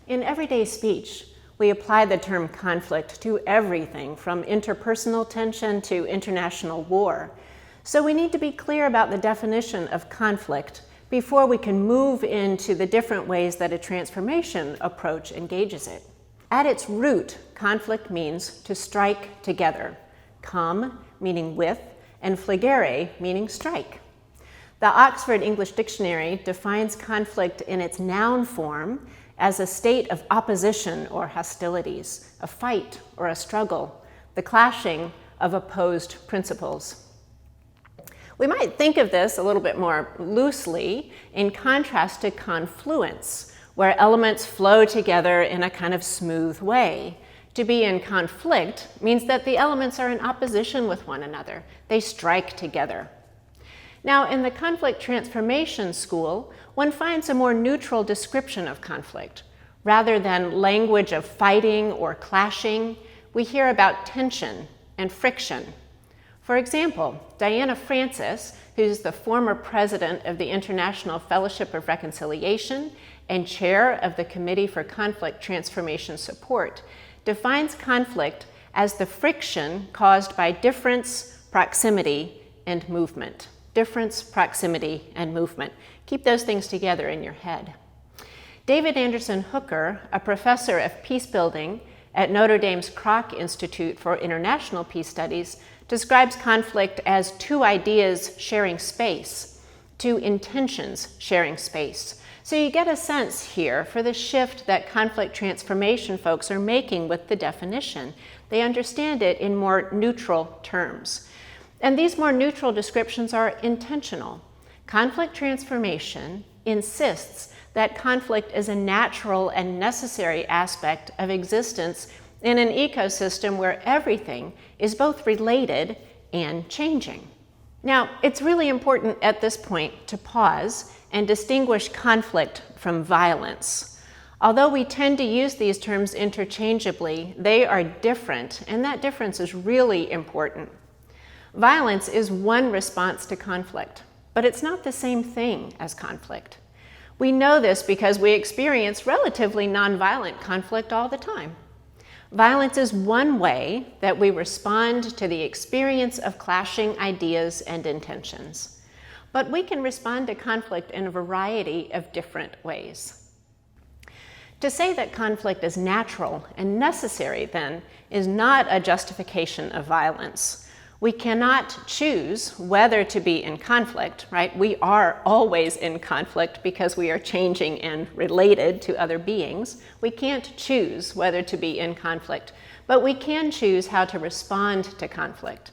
In everyday speech, we apply the term conflict to everything from interpersonal tension to international war. So we need to be clear about the definition of conflict before we can move into the different ways that a transformation approach engages it. At its root, conflict means to strike together. Com, meaning with, and fligere, meaning strike. The Oxford English Dictionary defines conflict in its noun form as a state of opposition or hostilities, a fight or a struggle, the clashing of opposed principles. We might think of this a little bit more loosely in contrast to confluence, where elements flow together in a kind of smooth way. To be in conflict means that the elements are in opposition with one another. They strike together. Now, in the conflict transformation school, one finds a more neutral description of conflict. Rather than language of fighting or clashing, we hear about tension and friction. For example, Diana Francis, who's the former president of the International Fellowship of Reconciliation and chair of the Committee for Conflict Transformation Support, defines conflict as the friction caused by difference, proximity, and movement. Difference, proximity, and movement. Keep those things together in your head. David Anderson Hooker, a professor of peace building at Notre Dame's Kroc Institute for International Peace Studies, describes conflict as two ideas sharing space, two intentions sharing space. So you get a sense here for the shift that conflict transformation folks are making with the definition. They understand it in more neutral terms. And these more neutral descriptions are intentional. Conflict transformation insists that conflict is a natural and necessary aspect of existence in an ecosystem where everything is both related and changing. Now, it's really important at this point to pause and distinguish conflict from violence. Although we tend to use these terms interchangeably, they are different, and that difference is really important. Violence is one response to conflict, but it's not the same thing as conflict. We know this because we experience relatively nonviolent conflict all the time. Violence is one way that we respond to the experience of clashing ideas and intentions. But we can respond to conflict in a variety of different ways. To say that conflict is natural and necessary, then, is not a justification of violence. We cannot choose whether to be in conflict, right? We are always in conflict because we are changing and related to other beings. We can't choose whether to be in conflict, but we can choose how to respond to conflict.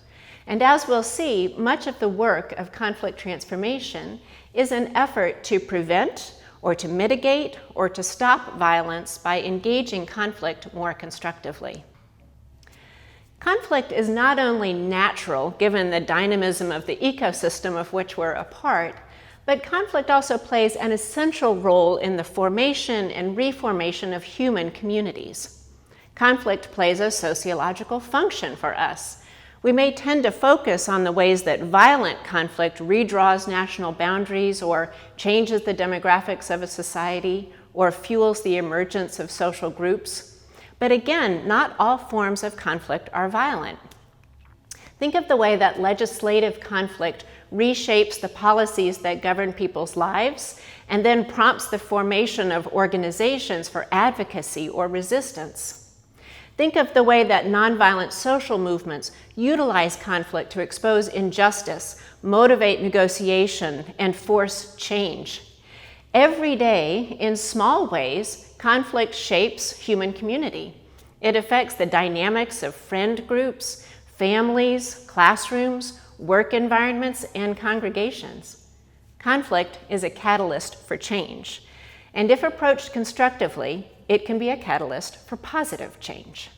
And as we'll see, much of the work of conflict transformation is an effort to prevent or to mitigate or to stop violence by engaging conflict more constructively. Conflict is not only natural, given the dynamism of the ecosystem of which we're a part, but conflict also plays an essential role in the formation and reformation of human communities. Conflict plays a sociological function for us. We may tend to focus on the ways that violent conflict redraws national boundaries or changes the demographics of a society or fuels the emergence of social groups. But again, not all forms of conflict are violent. Think of the way that legislative conflict reshapes the policies that govern people's lives and then prompts the formation of organizations for advocacy or resistance. Think of the way that nonviolent social movements utilize conflict to expose injustice, motivate negotiation, and force change. Every day, in small ways, conflict shapes human community. It affects the dynamics of friend groups, families, classrooms, work environments, and congregations. Conflict is a catalyst for change, and if approached constructively, it can be a catalyst for positive change.